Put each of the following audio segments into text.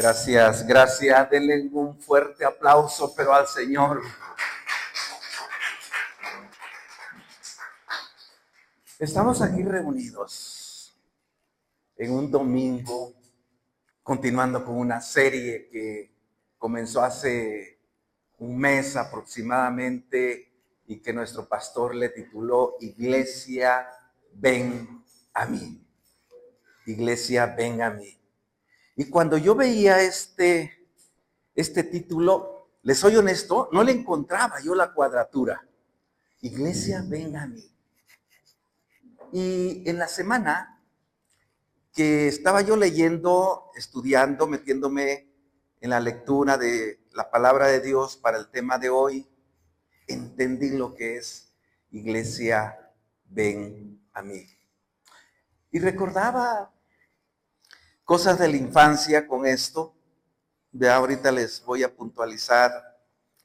Gracias, gracias. Denle un fuerte aplauso, pero al Señor. Estamos aquí reunidos en un domingo, continuando con una serie que comenzó hace un mes aproximadamente y que nuestro pastor le tituló Iglesia, ven a mí. Iglesia, ven a mí. Y cuando yo veía este título, les soy honesto, no le encontraba yo la cuadratura. Iglesia, ven a mí. Y en la semana que estaba yo leyendo, estudiando, metiéndome en la lectura de la palabra de Dios para el tema de hoy, entendí lo que es Iglesia, ven a mí. Y recordaba cosas de la infancia con esto. De ahorita les voy a puntualizar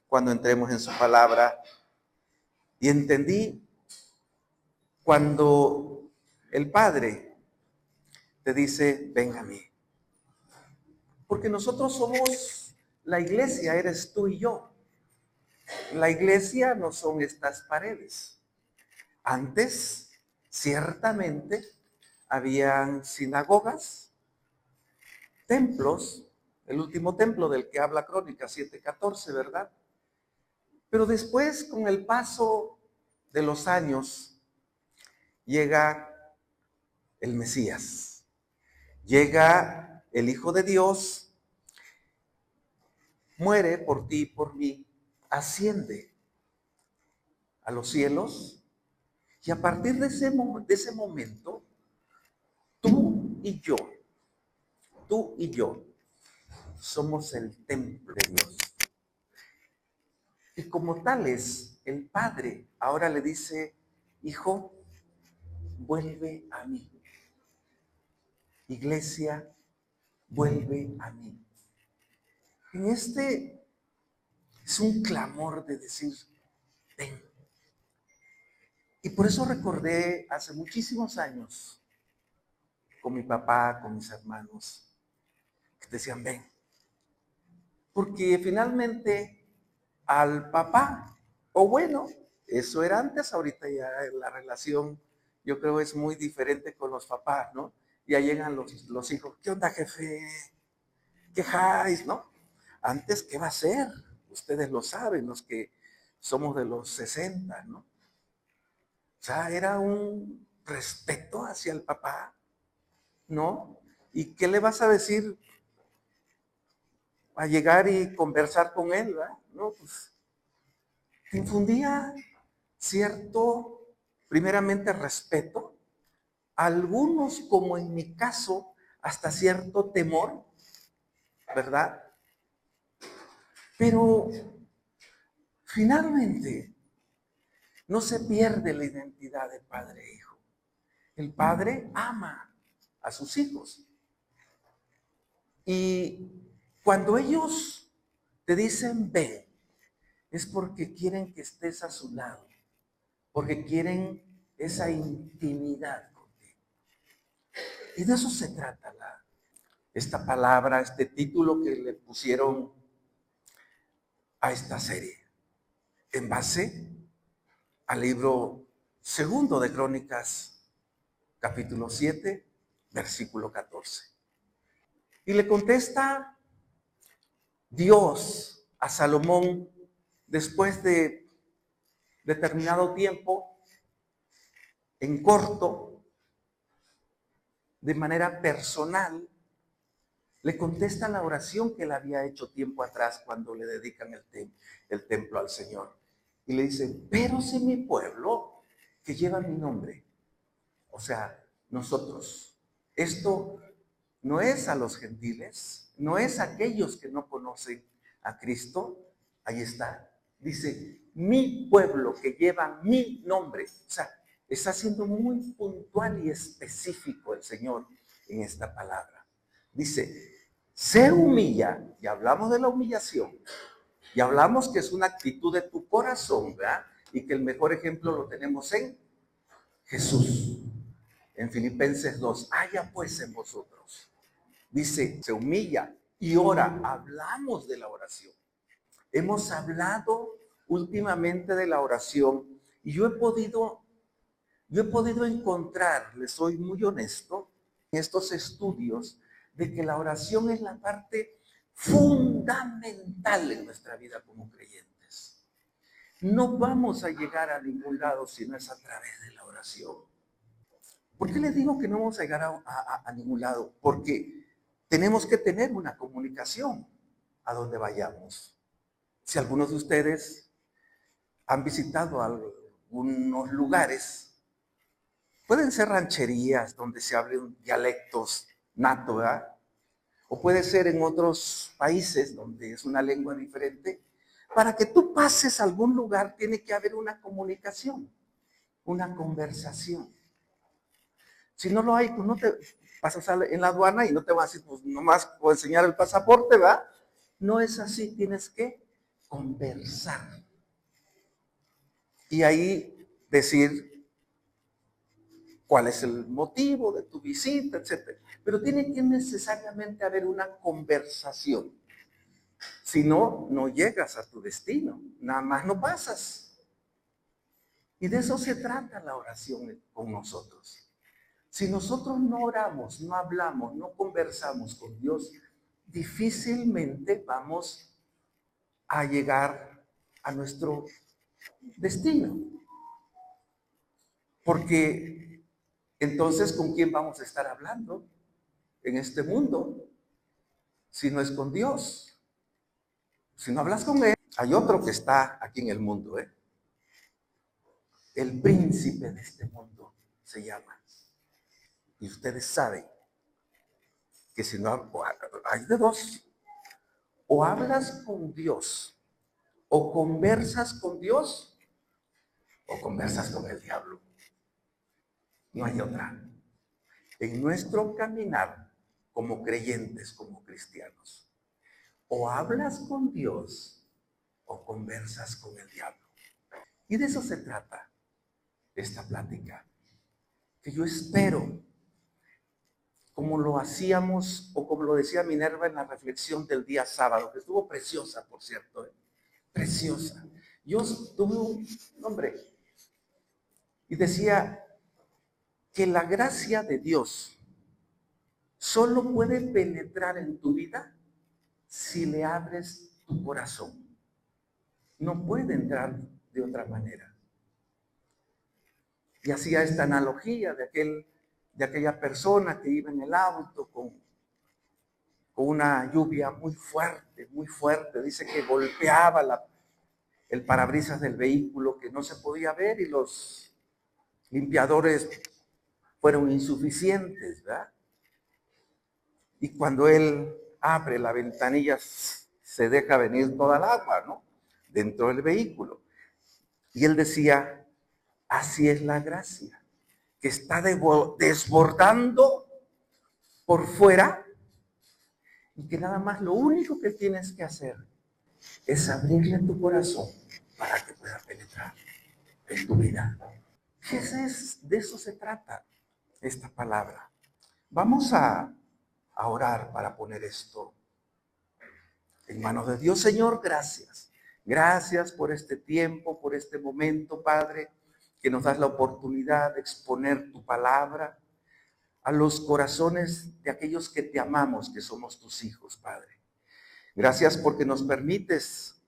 cuando entremos en su palabra. Y entendí cuando el Padre te dice, ven a mí. Porque nosotros somos la iglesia, eres tú y yo. La iglesia no son estas paredes. Antes, ciertamente, habían sinagogas, templos, el último templo del que habla Crónicas 7:14, ¿verdad? Pero después, con el paso de los años, llega el Mesías, llega el Hijo de Dios, muere por ti y por mí, asciende a los cielos, y a partir de ese momento, tú y yo, somos el templo de Dios. Y como tales, el Padre ahora le dice, hijo, vuelve a mí. Iglesia, vuelve a mí. En este es un clamor de decir, ven. Y por eso recordé hace muchísimos años con mi papá, con mis hermanos, que decían, ven. Porque finalmente al papá, o bueno, eso era antes, ahorita ya la relación yo creo es muy diferente con los papás, ¿no? Ya llegan los hijos, ¿qué onda, jefe? ¿Quejáis, no? Antes, ¿qué va a ser? Ustedes lo saben, los que somos de los 60, ¿no? O sea, era un respeto hacia el papá, ¿no? ¿Y qué le vas a decir a llegar y conversar con él, ¿verdad? No, pues te infundía cierto, primeramente, respeto, algunos, como en mi caso, hasta cierto temor, ¿verdad? Pero finalmente no se pierde la identidad de padre e hijo. El padre ama a sus hijos. Y cuando ellos te dicen ven, es porque quieren que estés a su lado, porque quieren esa intimidad contigo. Y de eso se trata esta palabra, este título que le pusieron a esta serie, en base al libro segundo de Crónicas, capítulo 7, versículo 14. Y le contesta Dios a Salomón después de determinado tiempo, en corto, de manera personal, le contesta la oración que él había hecho tiempo atrás cuando le dedican el templo al Señor. Y le dice, pero si mi pueblo, que lleva mi nombre, o sea, nosotros, esto no es a los gentiles, no es a aquellos que no conocen a Cristo, ahí está, dice, mi pueblo que lleva mi nombre, o sea, está siendo muy puntual y específico el Señor en esta palabra. Dice, se humilla, y hablamos de la humillación, y hablamos que es una actitud de tu corazón, ¿verdad? Y que el mejor ejemplo lo tenemos en Jesús. En Filipenses 2, haya pues en vosotros. Dice, se humilla, y ora. Hablamos de la oración. Hemos hablado últimamente de la oración y yo he podido encontrar, les soy muy honesto, en estos estudios, de que la oración es la parte fundamental en nuestra vida como creyentes. No vamos a llegar a ningún lado si no es a través de la oración. ¿Por qué les digo que no vamos a llegar a ningún lado? Porque tenemos que tener una comunicación a donde vayamos. Si algunos de ustedes han visitado algunos lugares, pueden ser rancherías donde se hablen dialectos nato, ¿verdad? O puede ser en otros países donde es una lengua diferente. Para que tú pases a algún lugar tiene que haber una comunicación, una conversación. Si no lo hay, pues no te pasas en la aduana y no te vas a decir, pues nomás puedo enseñar el pasaporte, ¿verdad? No es así, tienes que conversar. Y ahí decir cuál es el motivo de tu visita, etc. Pero tiene que necesariamente haber una conversación. Si no, no llegas a tu destino, nada más no pasas. Y de eso se trata la oración con nosotros. Si nosotros no oramos, no hablamos, no conversamos con Dios, difícilmente vamos a llegar a nuestro destino. Porque entonces, ¿con quién vamos a estar hablando en este mundo? Si no es con Dios. Si no hablas con Él, hay otro que está aquí en el mundo, ¿eh? El príncipe de este mundo se llama. Y ustedes saben que si no, hay de dos. O hablas con Dios, o conversas con Dios, o conversas con el diablo. No hay otra. En nuestro caminar como creyentes, como cristianos, o hablas con Dios, o conversas con el diablo. Y de eso se trata esta plática. Que yo espero, como lo hacíamos, o como lo decía Minerva en la reflexión del día sábado, que estuvo preciosa, por cierto, preciosa. Yo tuve un nombre y decía que la gracia de Dios solo puede penetrar en tu vida si le abres tu corazón. No puede entrar de otra manera. Y hacía esta analogía de aquella persona que iba en el auto con una lluvia muy fuerte, muy fuerte. Dice que golpeaba el parabrisas del vehículo, que no se podía ver, y los limpiadores fueron insuficientes, ¿verdad? Y cuando él abre la ventanilla, se deja venir toda el agua, ¿no? Dentro del vehículo. Y él decía, así es la gracia, que está desbordando por fuera, y que nada más lo único que tienes que hacer es abrirle tu corazón para que pueda penetrar en tu vida. De eso se trata esta palabra. Vamos a orar para poner esto en manos de Dios. Señor, gracias. Gracias por este tiempo, por este momento, Padre, que nos das la oportunidad de exponer tu palabra a los corazones de aquellos que te amamos, que somos tus hijos, Padre. Gracias porque nos permites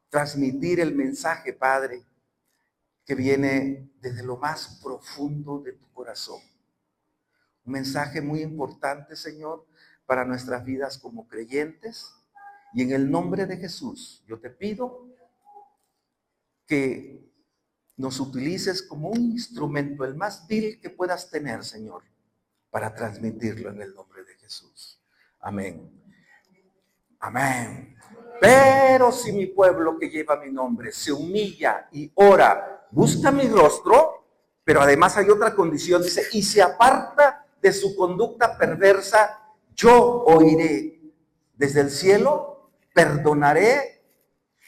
transmitir el mensaje, Padre, que viene desde lo más profundo de tu corazón. Un mensaje muy importante, Señor, para nuestras vidas como creyentes. Y en el nombre de Jesús, yo te pido que nos utilices como un instrumento, el más vil que puedas tener, Señor, para transmitirlo en el nombre de Jesús. Amén. Amén. Pero si mi pueblo que lleva mi nombre se humilla y ora, busca mi rostro, pero además hay otra condición, dice, y se aparta de su conducta perversa, yo oiré desde el cielo, perdonaré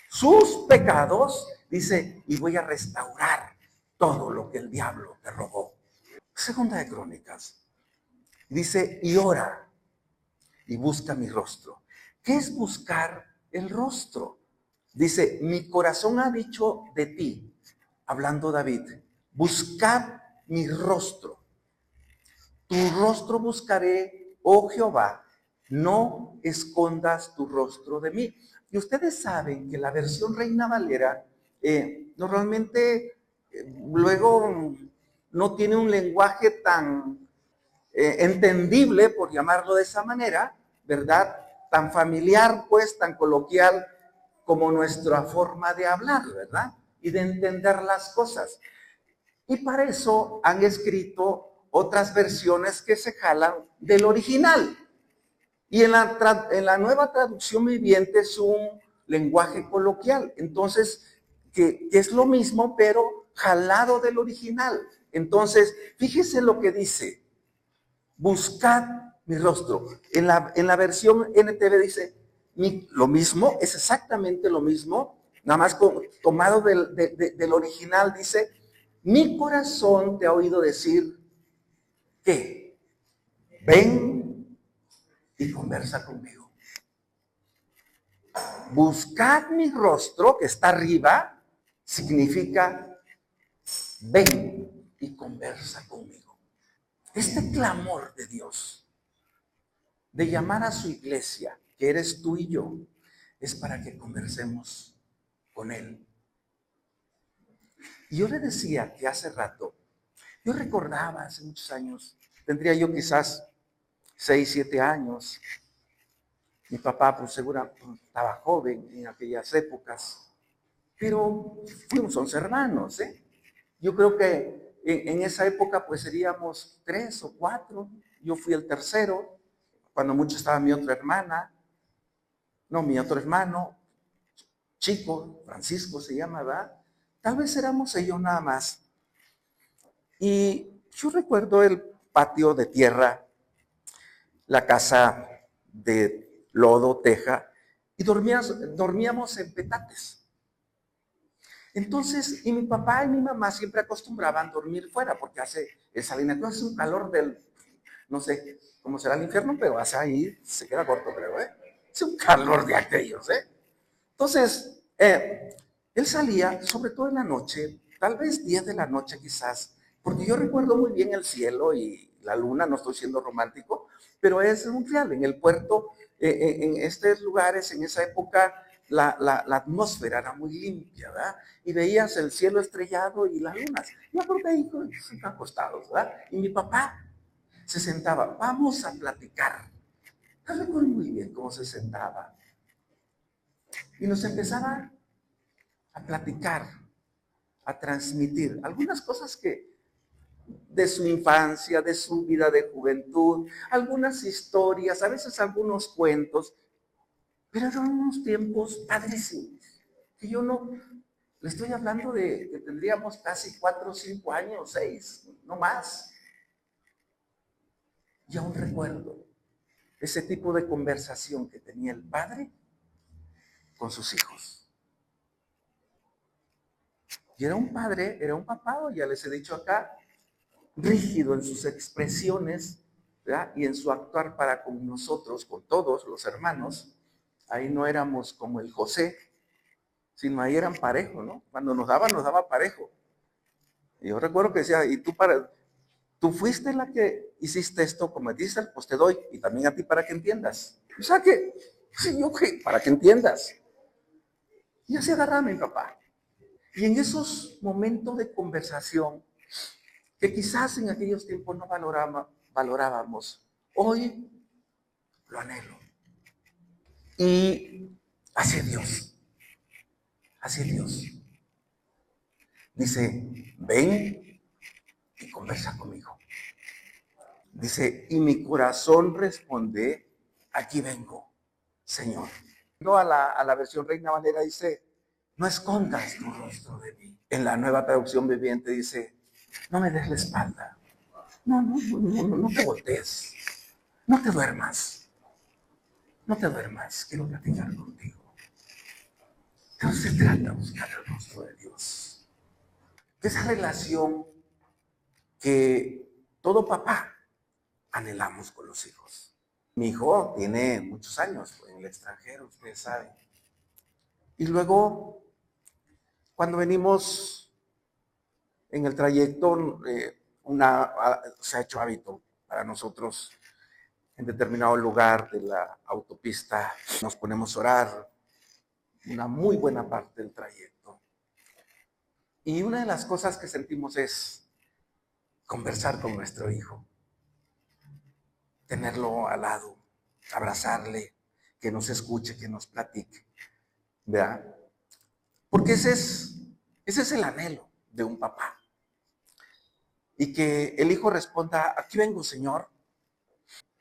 sus pecados, dice, y voy a restaurar todo lo que el diablo te robó. Segunda de Crónicas, dice, y ora y busca mi rostro. ¿Qué es buscar el rostro? Dice, mi corazón ha dicho de ti, hablando David, buscad mi rostro. Tu rostro buscaré, oh Jehová, no escondas tu rostro de mí. Y ustedes saben que la versión Reina Valera normalmente luego no tiene un lenguaje tan entendible, por llamarlo de esa manera, ¿verdad? Tan familiar, pues, tan coloquial como nuestra forma de hablar, ¿verdad? Y de entender las cosas. Y para eso han escrito otras versiones que se jalan del original. Y en la nueva traducción viviente es un lenguaje coloquial. Entonces, que es lo mismo, pero jalado del original. Entonces, fíjese lo que dice. Buscad mi rostro. En la versión NTV dice, lo mismo, es exactamente lo mismo, nada más tomado del original, dice, mi corazón te ha oído decir que ven y conversa conmigo. Buscad mi rostro, que está arriba, significa ven y conversa conmigo. Este clamor de Dios, de llamar a su iglesia, que eres tú y yo, es para que conversemos con Él. Y yo le decía que hace rato, yo recordaba hace muchos años, tendría yo quizás 6, 7 años. Mi papá, pues seguro, estaba joven en aquellas épocas, pero fuimos 11 hermanos, ¿eh? Yo creo que en esa época, pues seríamos 3 o 4. Yo fui el tercero, cuando mucho estaba mi otra hermana, no, mi otro hermano, Chico, Francisco se llama, ¿verdad? Tal vez éramos ellos nada más. Y yo recuerdo el patio de tierra, la casa de lodo, teja, y dormíamos en petates. Entonces, y mi papá y mi mamá siempre acostumbraban dormir fuera, porque el Salina Cruz hace un calor no sé cómo será el infierno, pero hace ahí, se queda corto, creo, ¿eh? Hace un calor de aquellos, ¿eh? Entonces, él salía, sobre todo en la noche, tal vez 10 de la noche quizás, porque yo recuerdo muy bien el cielo y la luna, no estoy siendo romántico, pero es un real. En el puerto, en estos lugares, en esa época, la atmósfera era muy limpia, ¿verdad? Y veías el cielo estrellado y las lunas. Yo creo que ahí acostados, ¿verdad? Y mi papá se sentaba, vamos a platicar. No recuerdo muy bien cómo se sentaba. Y nos empezaba a platicar, a transmitir algunas cosas de su infancia, de su vida de juventud, algunas historias, a veces algunos cuentos, pero eran unos tiempos padrísimos, que yo no, le estoy hablando de que tendríamos casi 4 o 5 años, 6, no más. Y aún recuerdo ese tipo de conversación que tenía el padre con sus hijos. Y era un padre, era un papá, ya les he dicho acá, rígido en sus expresiones, ¿verdad? Y en su actuar para con nosotros, con todos los hermanos. Ahí no éramos como el José, sino ahí eran parejo, ¿no? Cuando nos daba parejo. Y yo recuerdo que decía, y tú fuiste la que hiciste esto, como dice, pues te doy, y también a ti para que entiendas. O sea que, sí, yo que, para que entiendas. Y así agarraba mi papá. Y en esos momentos de conversación, que quizás en aquellos tiempos no valorábamos, hoy lo anhelo. Y así es Dios, así es Dios. Dice, ven y conversa conmigo. Dice, y mi corazón responde, aquí vengo, Señor. No a la versión Reina Valera dice, no escondas tu rostro de mí. En la nueva traducción viviente dice, no me des la espalda. No te voltees. No te duermas. No te duermas. Quiero platicar contigo. Entonces se trata de buscar el rostro de Dios. Esa relación que todo papá anhelamos con los hijos. Mi hijo tiene muchos años en el extranjero, ustedes saben. Y luego, cuando venimos en el trayecto, se ha hecho hábito para nosotros en determinado lugar de la autopista, nos ponemos a orar una muy buena parte del trayecto. Y una de las cosas que sentimos es conversar con nuestro hijo, tenerlo al lado, abrazarle, que nos escuche, que nos platique, ¿verdad? Porque ese es el anhelo de un papá. Y que el hijo responda, aquí vengo, Señor.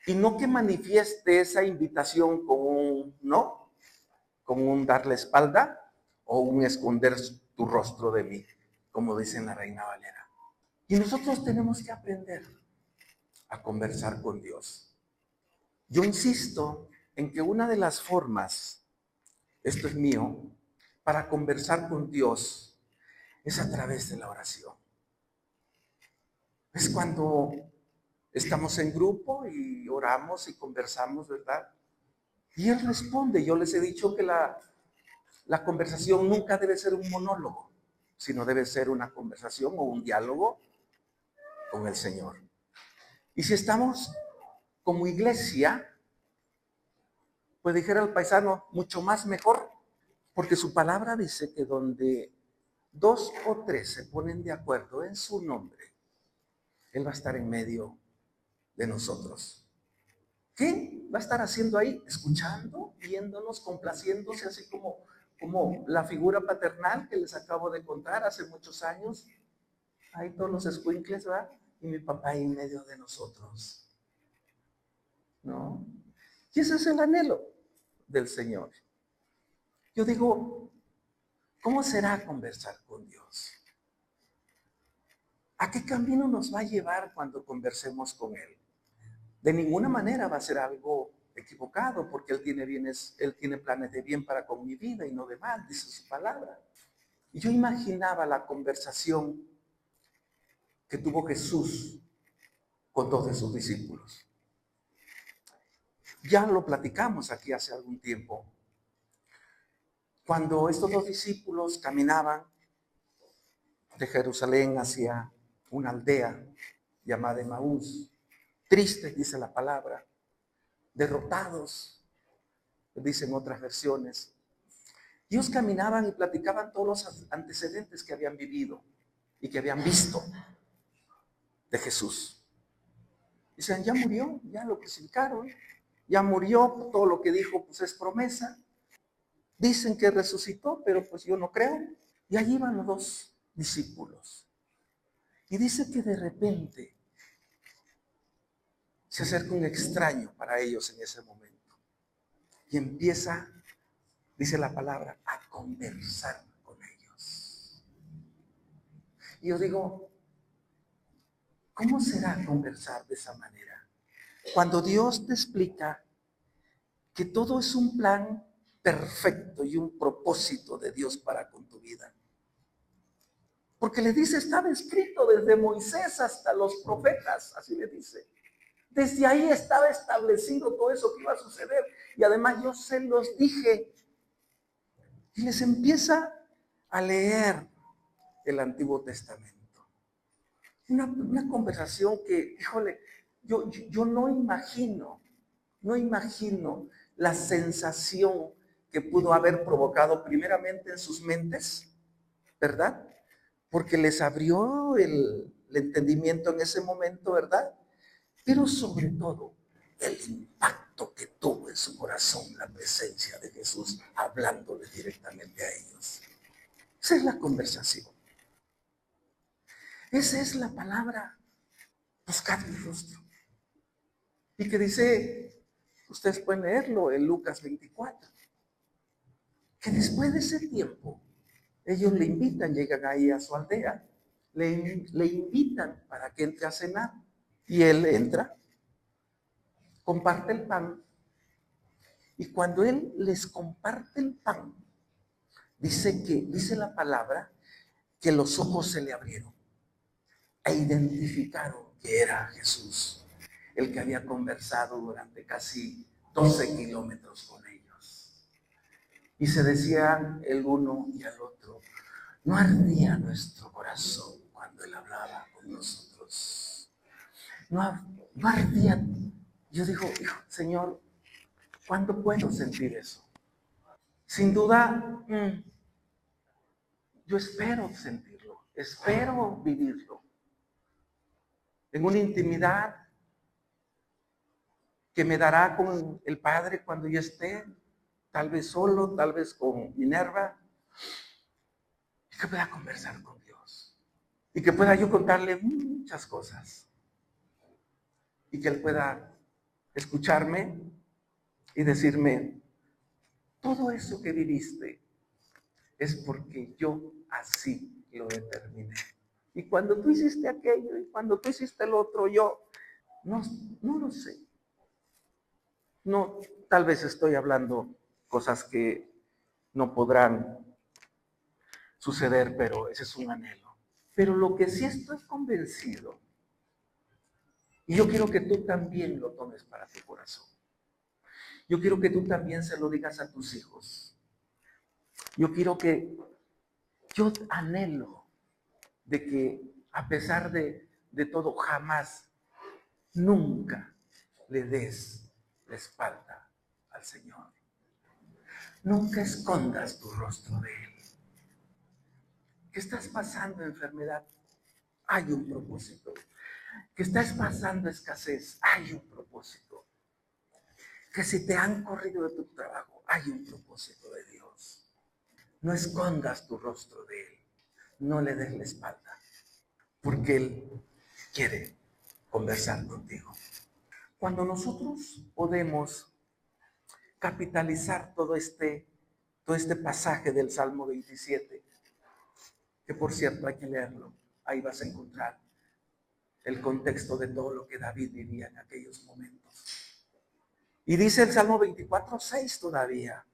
Y no que manifieste esa invitación con un no, con un dar la espalda o un esconder tu rostro de mí, como dice en la Reina Valera. Y nosotros tenemos que aprender a conversar con Dios. Yo insisto en que una de las formas, esto es mío, para conversar con Dios es a través de la oración. Es cuando estamos en grupo y oramos y conversamos, ¿verdad? Y Él responde. Yo les he dicho que la conversación nunca debe ser un monólogo, sino debe ser una conversación o un diálogo con el Señor. Y si estamos como iglesia, pues dijera el paisano, mucho más mejor, porque su palabra dice que donde 2 o 3 se ponen de acuerdo en su nombre, Él va a estar en medio de nosotros. ¿Qué va a estar haciendo ahí? Escuchando, viéndonos, complaciéndose, así como la figura paternal que les acabo de contar hace muchos años. Ahí todos los escuincles, ¿verdad? Y mi papá ahí en medio de nosotros, ¿no? Y ese es el anhelo del Señor. Yo digo, ¿cómo será conversar con Dios? ¿A qué camino nos va a llevar cuando conversemos con Él? De ninguna manera va a ser algo equivocado, porque Él tiene planes de bien para con mi vida y no de mal, dice su palabra. Y yo imaginaba la conversación que tuvo Jesús con 2 de sus discípulos. Ya lo platicamos aquí hace algún tiempo. Cuando estos 2 discípulos caminaban de Jerusalén hacia una aldea llamada Emaús, tristes, dice la palabra, derrotados, dicen otras versiones. Ellos caminaban y platicaban todos los antecedentes que habían vivido y que habían visto de Jesús. Dicen, ya murió, ya lo crucificaron, ya murió, todo lo que dijo pues es promesa. Dicen que resucitó, pero pues yo no creo. Y allí van los 2 discípulos. Y dice que de repente se acerca un extraño para ellos en ese momento. Y empieza, dice la palabra, a conversar con ellos. Y yo digo, ¿cómo será conversar de esa manera? Cuando Dios te explica que todo es un plan perfecto y un propósito de Dios para con tu vida. Porque le dice, estaba escrito desde Moisés hasta los profetas, así le dice. Desde ahí estaba establecido todo eso que iba a suceder. Y además yo se los dije. Y les empieza a leer el Antiguo Testamento. Una conversación que, híjole, yo no imagino la sensación que pudo haber provocado primeramente en sus mentes, ¿verdad? Porque les abrió el entendimiento en ese momento, ¿verdad? Pero sobre todo, el impacto que tuvo en su corazón la presencia de Jesús hablándole directamente a ellos. Esa es la conversación. Esa es la palabra. Buscar mi rostro. Y que dice, ustedes pueden leerlo en Lucas 24, que después de ese tiempo, ellos le invitan, llegan ahí a su aldea, le invitan para que entre a cenar. Y él entra, comparte el pan, y cuando él les comparte el pan, dice la palabra, que los ojos se le abrieron e identificaron que era Jesús. el que había conversado durante casi 12 kilómetros con ellos. Y se decían el uno y el otro, no ardía nuestro corazón cuando él hablaba con nosotros. No ardía. Yo digo, Señor, ¿cuándo puedo sentir eso? Sin duda, yo espero sentirlo, espero vivirlo. En una intimidad que me dará con el Padre cuando yo esté, tal vez solo, tal vez con Minerva, y que pueda conversar con Dios. Y que pueda yo contarle muchas cosas. Y que Él pueda escucharme y decirme, todo eso que viviste es porque yo así lo determiné. Y cuando tú hiciste aquello y cuando tú hiciste el otro, yo no lo sé. No, tal vez estoy hablando cosas que no podrán suceder, pero ese es un anhelo. Pero lo que sí estoy convencido, y yo quiero que tú también lo tomes para tu corazón. Yo quiero que tú también se lo digas a tus hijos. Yo anhelo de que a pesar de todo, jamás, nunca le des la espalda al Señor. Nunca escondas tu rostro de Él. ¿Qué estás pasando enfermedad? Hay un propósito. ¿Qué estás pasando escasez? Hay un propósito. Que si te han corrido de tu trabajo, hay un propósito de Dios. No escondas tu rostro de Él. No le des la espalda. Porque Él quiere conversar contigo. Cuando nosotros podemos capitalizar todo este pasaje del Salmo 27, que por cierto hay que leerlo, ahí vas a encontrar el contexto de todo lo que David vivía en aquellos momentos. Y dice el Salmo 24:6 todavía,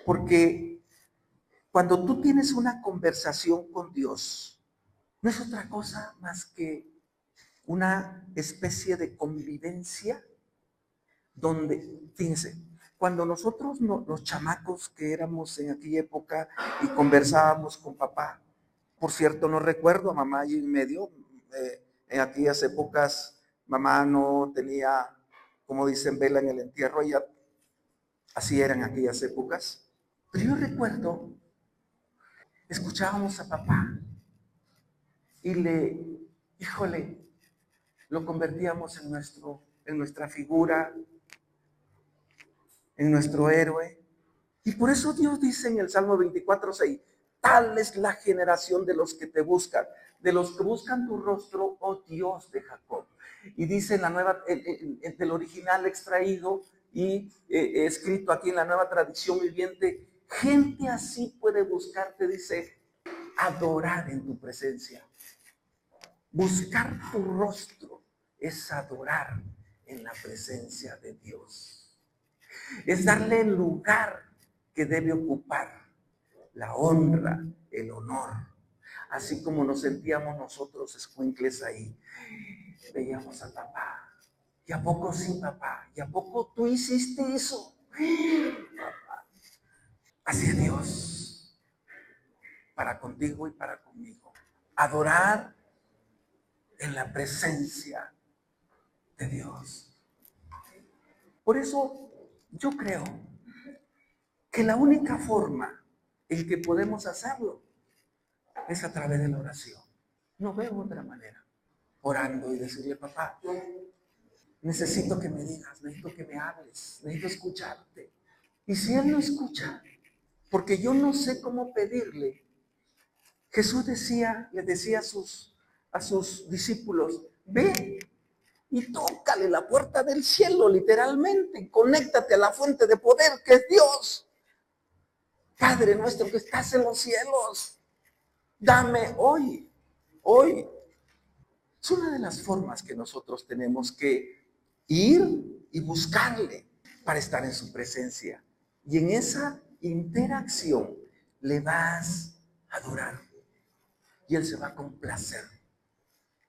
porque cuando tú tienes una conversación con Dios, no es otra cosa más que una especie de convivencia donde, fíjense, cuando nosotros, los chamacos que éramos en aquella época y conversábamos con papá, por cierto, no recuerdo a mamá allí en medio, en aquellas épocas mamá no tenía, como dicen, vela en el entierro, ella, así eran aquellas épocas. Pero yo recuerdo, escuchábamos a papá y híjole, lo convertíamos en nuestra figura, en nuestro héroe. Y por eso Dios dice en el Salmo 24:6, tal es la generación de los que te buscan, de los que buscan tu rostro, oh Dios de Jacob. Y dice en la nueva, del original extraído y escrito aquí en la nueva tradición viviente, gente así puede buscarte, dice, adorar en tu presencia. Buscar tu rostro es adorar en la presencia de Dios. Es darle el lugar que debe ocupar, la honra, el honor. Así como nos sentíamos nosotros escuincles ahí. Veíamos a papá. ¿Y a poco sí, papá? ¿Y a poco tú hiciste eso? Papá. Así es Dios. Para contigo y para conmigo. Adorar en la presencia de Dios. Por eso yo creo que la única forma en que podemos hacerlo es a través de la oración. No veo otra manera. Orando y decirle, papá, necesito que me digas, necesito que me hables, necesito escucharte. Y si Él no escucha, porque yo no sé cómo pedirle, Jesús le decía a sus discípulos, ve y tócale la puerta del cielo, literalmente, conéctate a la fuente de poder que es Dios. Padre nuestro que estás en los cielos, dame hoy. Es una de las formas que nosotros tenemos que ir y buscarle para estar en su presencia. Y en esa interacción le vas a adorar. Y Él se va a complacer.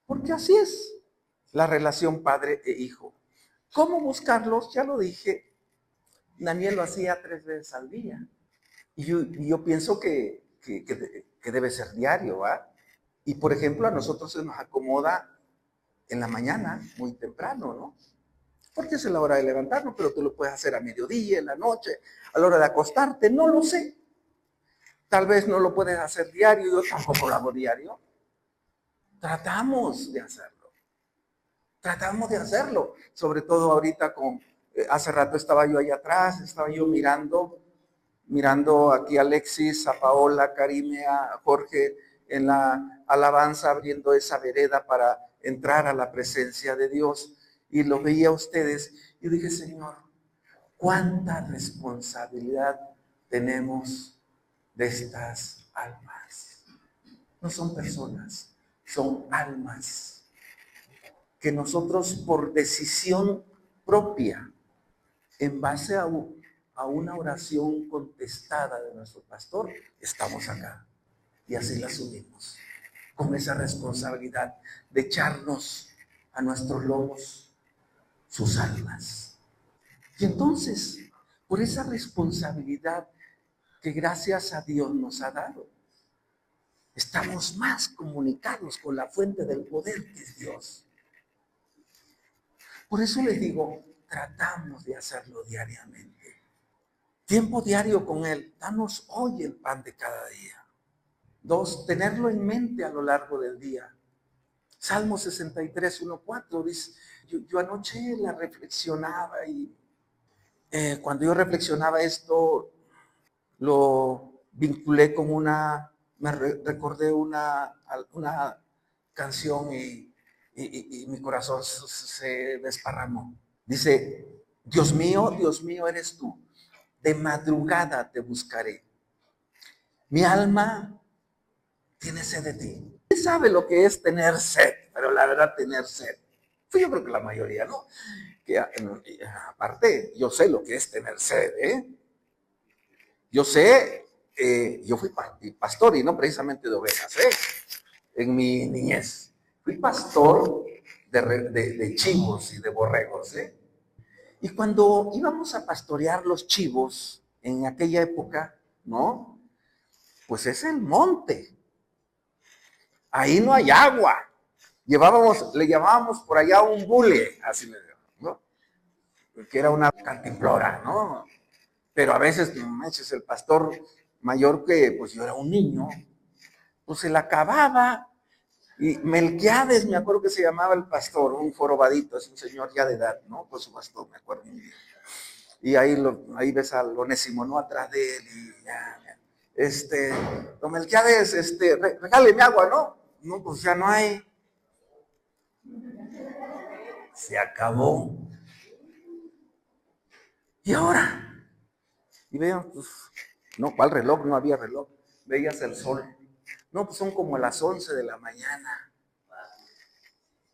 Porque así es. la relación padre e hijo. ¿Cómo buscarlos? Ya lo dije, Daniel lo hacía 3 veces al día. Y yo pienso que debe ser diario, ¿va? Y por ejemplo, a nosotros se nos acomoda en la mañana, muy temprano, ¿no? Porque es la hora de levantarnos, pero tú lo puedes hacer a mediodía, en la noche, a la hora de acostarte, no lo sé. Tal vez no lo puedes hacer diario, yo tampoco lo hago diario. Tratamos de hacerlo. Tratamos de hacerlo. Sobre todo ahorita hace rato estaba yo ahí atrás, estaba yo mirando aquí a Alexis, a Paola, a Karime, a Jorge en la alabanza, abriendo esa vereda para entrar a la presencia de Dios. Y lo veía a ustedes y dije, Señor, cuánta responsabilidad tenemos de estas almas. No son personas, son almas que nosotros por decisión propia, en base a una oración contestada de nuestro pastor, estamos acá. Y así la asumimos, con esa responsabilidad de echarnos a nuestros lomos sus almas. Y entonces, por esa responsabilidad que gracias a Dios nos ha dado, estamos más comunicados con la fuente del poder que es Dios. Por eso les digo, tratamos de hacerlo diariamente. Tiempo diario con Él. Danos hoy el pan de cada día. 2, tenerlo en mente a lo largo del día. Salmo 63, 1, 4 dice, yo anoche la reflexionaba y cuando yo reflexionaba esto, lo vinculé con recordé una canción y mi corazón se desparramó. Dice, Dios mío eres tú, de madrugada te buscaré. Mi alma tiene sed de ti. ¿Quién sabe lo que es tener sed? Pero la verdad, tener sed. Pues yo creo que la mayoría, ¿no? Que aparte, yo sé lo que es tener sed, ¿eh? Yo sé, yo fui pastor y no precisamente de ovejas, ¿eh? En mi niñez. Fui pastor de chivos y de borregos, ¿eh? Y cuando íbamos a pastorear los chivos en aquella época, ¿no? Pues es el monte. Ahí no hay agua. Le llamábamos por allá un bule, así le digo, ¿no? Que era una cantimplora, ¿no? Pero a veces, no manches, el pastor mayor que, pues yo era un niño, pues se la acababa. Y Melquiades, me acuerdo que se llamaba el pastor, un jorobadito, es un señor ya de edad, ¿no? Pues su pastor, me acuerdo muy bien. Y ahí ves al Onésimo, ¿no? Atrás de él, y don Melquiades, regáleme agua, ¿no? No, pues ya no hay. Se acabó. ¿Y ahora? Y vean, pues, no, ¿cuál reloj? No había reloj. Veías el sol. No, pues son como las 11 de la mañana.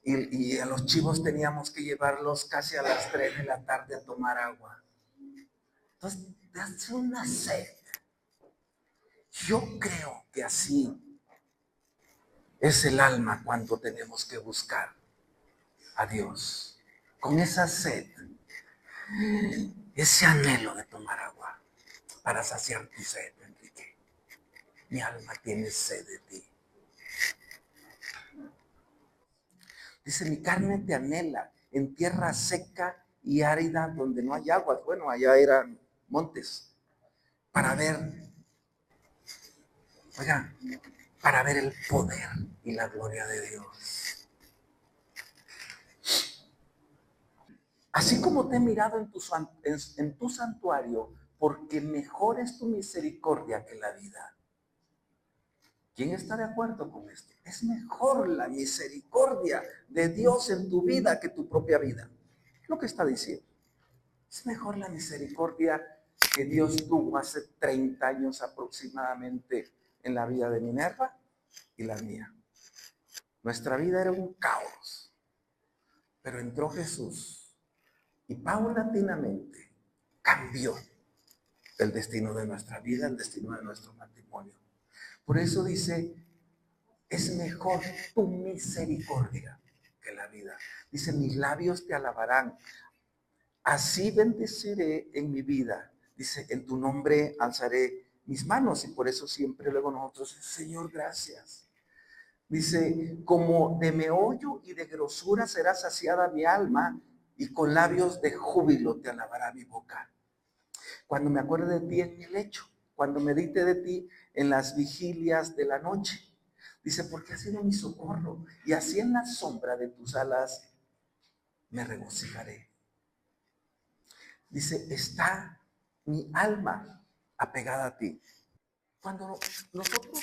Y a los chivos teníamos que llevarlos casi a las 3 de la tarde a tomar agua. Entonces, te hace una sed. Yo creo que así es el alma cuando tenemos que buscar a Dios. Con esa sed, ese anhelo de tomar agua para saciar tu sed, Enrique. Mi alma tiene sed de ti. Dice, mi carne te anhela en tierra seca y árida donde no hay agua. Bueno, allá eran montes. Para ver, oigan, para ver el poder y la gloria de Dios. Así como te he mirado en tu santuario, porque mejor es tu misericordia que la vida. ¿Quién está de acuerdo con esto? Es mejor la misericordia de Dios en tu vida que tu propia vida. Lo que está diciendo. Es mejor la misericordia que Dios tuvo hace 30 años aproximadamente en la vida de Minerva y la mía. Nuestra vida era un caos, pero entró Jesús y paulatinamente cambió el destino de nuestra vida, el destino de nuestro matrimonio. Por eso dice, es mejor tu misericordia que la vida. Dice, mis labios te alabarán. Así bendeciré en mi vida. Dice, en tu nombre alzaré mis manos. Y por eso siempre luego nosotros, Señor, gracias. Dice, como de meollo y de grosura será saciada mi alma, y con labios de júbilo te alabará mi boca. Cuando me acuerde de ti en mi lecho, cuando medite de ti en las vigilias de la noche. Dice, porque has sido mi socorro, y así en la sombra de tus alas me regocijaré. Dice, está mi alma apegada a ti. Cuando nosotros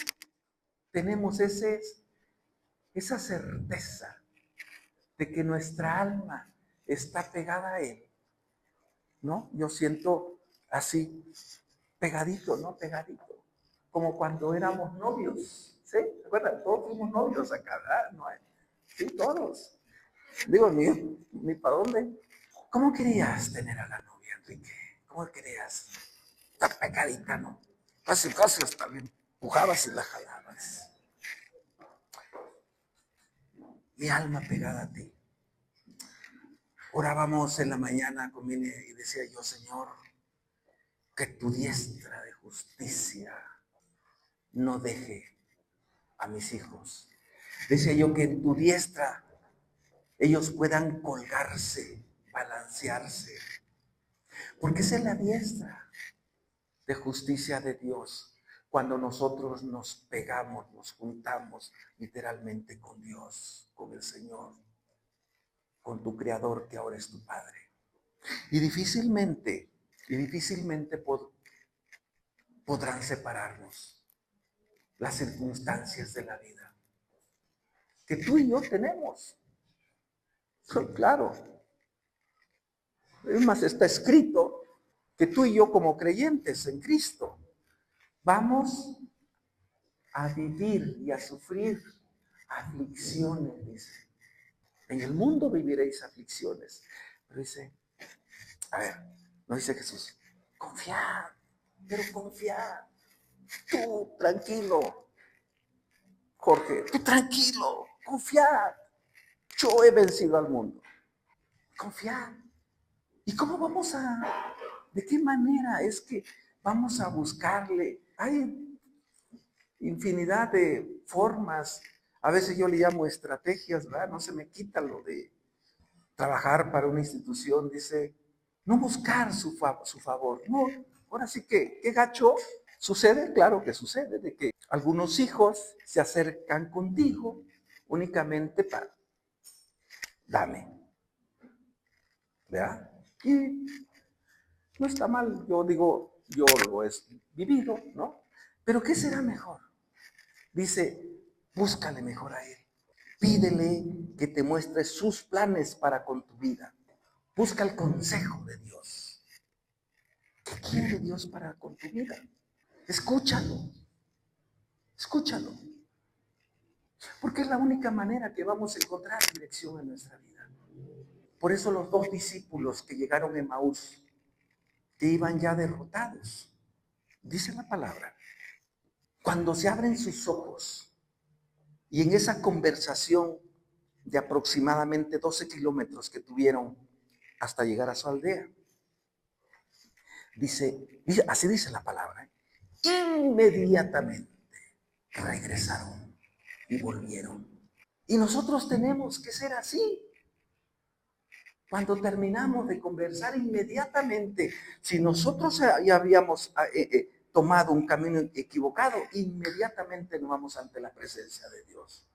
tenemos esa certeza de que nuestra alma está pegada a Él, ¿no? Yo siento así, pegadito, ¿no? Pegadito. Como cuando éramos novios, ¿sí? ¿Se acuerdan? Todos fuimos novios acá, ¿verdad? No hay. Sí, todos. Digo, ni para dónde. ¿Cómo querías tener a la novia, Enrique? ¿Cómo querías? Está pegadita, ¿no? Casi hasta le empujabas y la jalabas. Mi alma pegada a ti. Orábamos en la mañana con Mine y decía yo, Señor, que tu diestra de justicia no deje a mis hijos. Decía yo que en tu diestra ellos puedan colgarse, balancearse, porque esa es la diestra de justicia de Dios. Cuando nosotros nos pegamos, nos juntamos literalmente con Dios, con el Señor, con tu Creador que ahora es tu Padre. Y difícilmente podrán separarnos las circunstancias de la vida que tú y yo tenemos. Claro. Es más, está escrito que tú y yo como creyentes en Cristo vamos a vivir y a sufrir aflicciones, dice. En el mundo viviréis aflicciones. Pero dice, a ver, no dice Jesús, confiad, pero confiad. Tú tranquilo, Jorge, tú tranquilo, confiad. Yo he vencido al mundo. Confiad. ¿Y cómo de qué manera es que vamos a buscarle? Hay infinidad de formas. A veces yo le llamo estrategias, ¿verdad? No se me quita lo de trabajar para una institución. Dice, no buscar su favor. No, ahora sí que, ¿qué gacho? ¿Sucede? Claro que sucede, de que algunos hijos se acercan contigo únicamente para, dame, ¿verdad? Y no está mal, yo digo, yo lo he vivido, ¿no? Pero ¿qué será mejor? Dice, búscale mejor a Él. Pídele que te muestre sus planes para con tu vida. Busca el consejo de Dios. ¿Qué quiere Dios para con tu vida? Escúchalo. Escúchalo. Porque es la única manera que vamos a encontrar dirección en nuestra vida. Por eso los dos discípulos que llegaron a Emaús, que iban ya derrotados, dice la palabra, cuando se abren sus ojos y en esa conversación de aproximadamente 12 kilómetros que tuvieron hasta llegar a su aldea, así dice la palabra, inmediatamente regresaron y volvieron. Y nosotros tenemos que ser así. Cuando terminamos de conversar inmediatamente, si nosotros ya habíamos tomado un camino equivocado, inmediatamente nos vamos ante la presencia de Dios,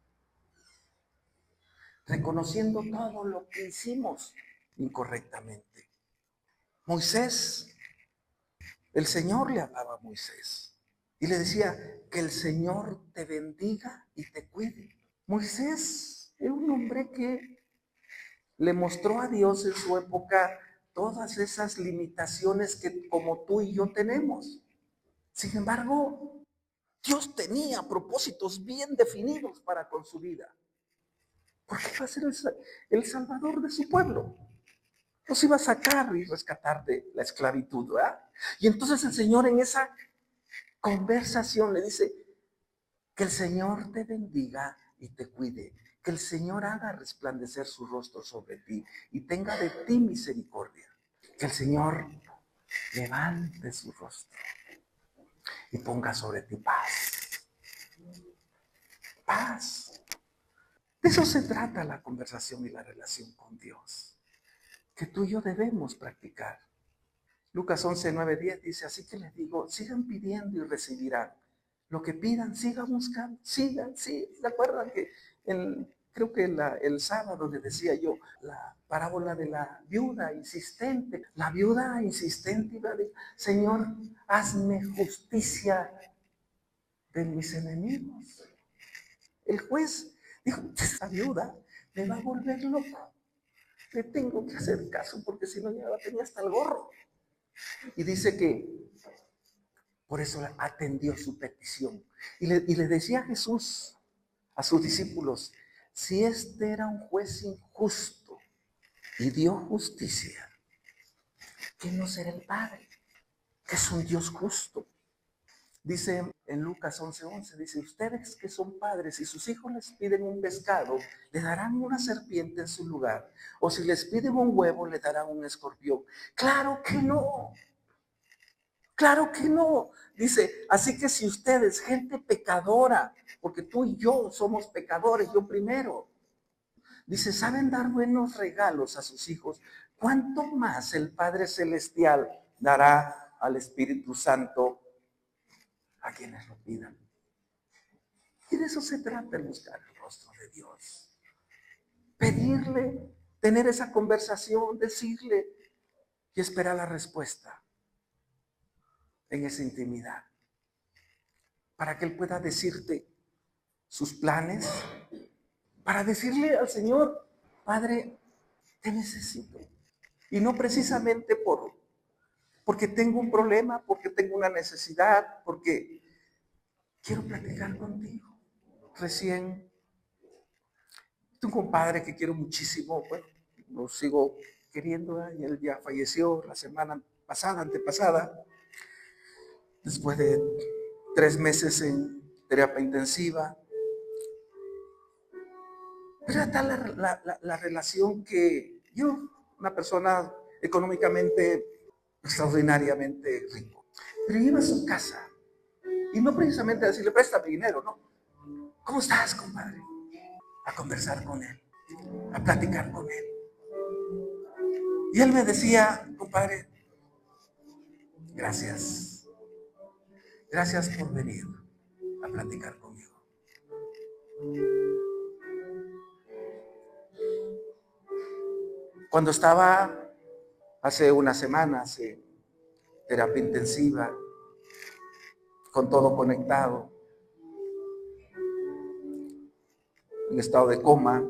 reconociendo todo lo que hicimos incorrectamente. Moisés, el Señor le hablaba a Moisés y le decía, que el Señor te bendiga y te cuide. Moisés era un hombre que le mostró a Dios en su época todas esas limitaciones que como tú y yo tenemos. Sin embargo, Dios tenía propósitos bien definidos para con su vida. Porque iba a ser el salvador de su pueblo. Los iba a sacar y rescatar de la esclavitud, ¿verdad? Y entonces el Señor en esa conversación le dice, que el Señor te bendiga y te cuide. Que el Señor haga resplandecer su rostro sobre ti y tenga de ti misericordia. Que el Señor levante su rostro y ponga sobre ti paz. Paz. De eso se trata la conversación y la relación con Dios, que tú y yo debemos practicar. Lucas 11, 9, 10 dice, así que les digo, sigan pidiendo y recibirán. Lo que pidan, sigan buscando, sigan, sí. ¿Se acuerdan que creo que el sábado les decía yo, la parábola de la viuda insistente? La viuda insistente iba a decir, Señor, hazme justicia de mis enemigos. El juez dijo, esa viuda me va a volver loco. Le tengo que hacer caso porque si no ya la tenía hasta el gorro. Y dice que por eso atendió su petición. Y le decía a Jesús, a sus discípulos, si este era un juez injusto y dio justicia, ¿quién no será el Padre? Que es un Dios justo. Dice en Lucas 11:11, dice, ustedes que son padres, si sus hijos les piden un pescado, le darán una serpiente en su lugar. O si les piden un huevo, le darán un escorpión. ¡Claro que no! Claro que no. Dice, así que si ustedes, gente pecadora, porque tú y yo somos pecadores, yo primero. Dice, saben dar buenos regalos a sus hijos, ¿cuánto más el Padre Celestial dará al Espíritu Santo a quienes lo pidan? Y de eso se trata, el buscar el rostro de Dios. Pedirle, tener esa conversación, decirle y esperar la respuesta en esa intimidad, para que Él pueda decirte sus planes, para decirle al Señor, Padre, te necesito. Y no precisamente porque tengo un problema, porque tengo una necesidad, porque quiero platicar contigo. Recién, tengo un compadre que quiero muchísimo, bueno, lo sigo queriendo, y él ya falleció la semana pasada, antepasada, después de 3 meses en terapia intensiva. Pero era tal la relación que yo, una persona económicamente extraordinariamente rico, pero iba a su casa y no precisamente a decirle, préstame dinero, no. ¿Cómo estás, compadre? A conversar con él, a platicar con él. Y él me decía, compadre, gracias. Gracias por venir a platicar conmigo. Cuando estaba hace unas semanas en terapia intensiva, con todo conectado, en estado de coma,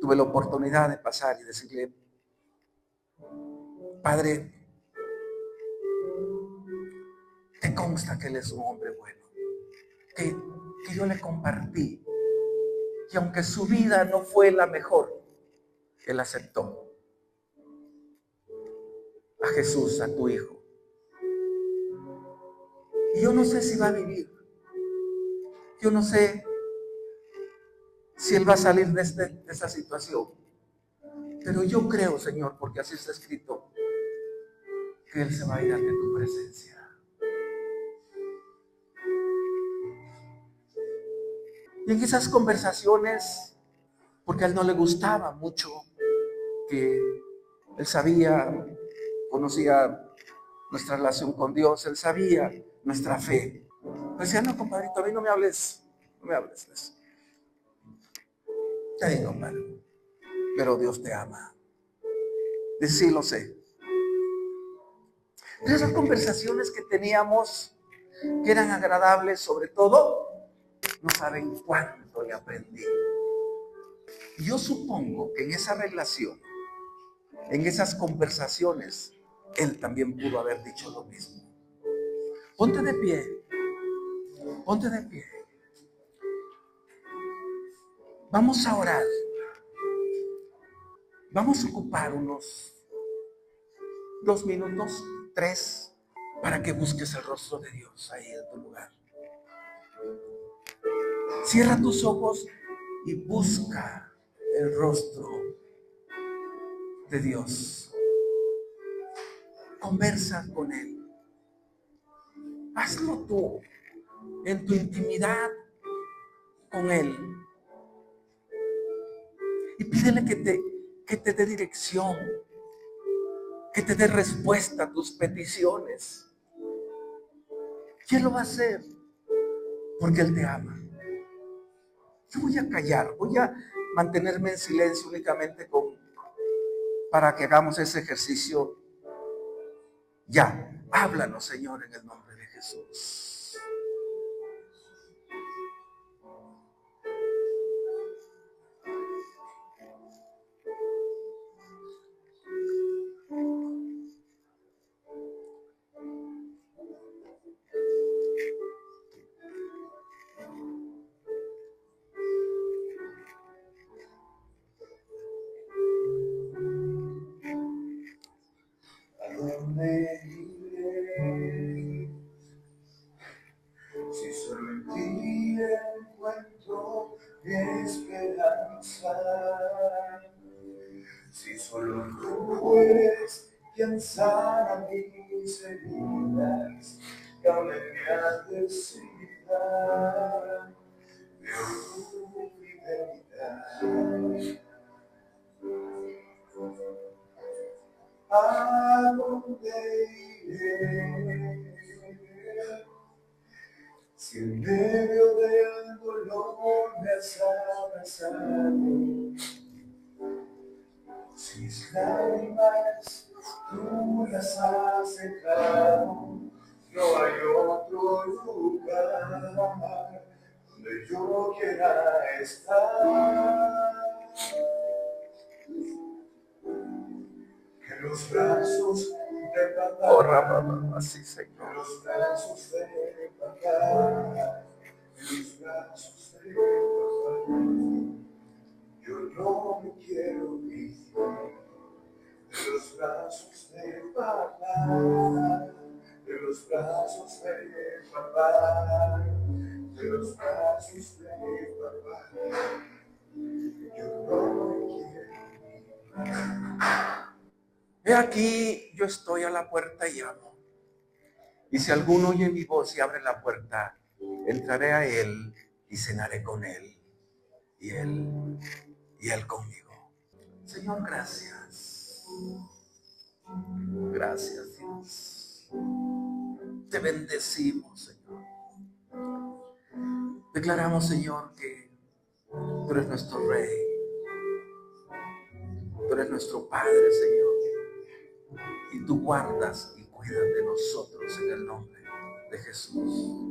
tuve la oportunidad de pasar y decirle, Padre, te consta que Él es un hombre bueno, que yo le compartí, que aunque su vida no fue la mejor, Él aceptó a Jesús, a tu hijo. Y yo no sé si va a vivir, yo no sé si Él va a salir de esta situación, pero yo creo, Señor, porque así está escrito, que Él se va a ir ante tu presencia. Y en esas conversaciones, porque a Él no le gustaba mucho, que Él sabía, conocía nuestra relación con Dios, Él sabía nuestra fe. Me decía, no, compadrito, a mí no me hables de eso. Ya digo, compadre, pero Dios te ama. Dice, sí, lo sé. Pero esas conversaciones que teníamos, que eran agradables, sobre todo, no saben cuánto le aprendí. Yo supongo que en esa relación, en esas conversaciones, Él también pudo haber dicho lo mismo. Ponte de pie, ponte de pie. Vamos a orar. Vamos a ocupar unos 2 minutos, 3, para que busques el rostro de Dios ahí en tu lugar. Cierra tus ojos y busca el rostro de Dios. Conversa con Él. Hazlo tú en tu intimidad con Él. Y pídele que te dé dirección, que te dé respuesta a tus peticiones. ¿Quién lo va a hacer? Porque Él te ama. Yo voy a callar, voy a mantenerme en silencio únicamente para que hagamos ese ejercicio. Ya, háblanos, Señor, en el nombre de Jesús. ¿A dónde iré? Si solo en ti encuentro esperanza, si solo tú eres quien sana mis heridas, que aún en mi adversidad veo tu fidelidad. ¿A dónde iré? Si en medio del dolor me has abrazado, si mis lágrimas tú las has secado, no hay otro lugar donde yo quiera estar que los brazos de papá. Oh, Ramá, así, Señor. En los brazos de papá, en los brazos de papá, yo no me quiero ir. De los brazos de papá, de los brazos de papá, de los brazos de papá, yo no me quiero ir. He aquí, yo estoy a la puerta y llamo. Y si alguno oye mi voz y abre la puerta, entraré a él y cenaré con él. Y él conmigo. Señor, gracias. Gracias, Dios. Te bendecimos, Señor. Declaramos, Señor, que tú eres nuestro Rey. Tú eres nuestro Padre, Señor. Y tú guardas y cuidas de nosotros en el nombre de Jesús.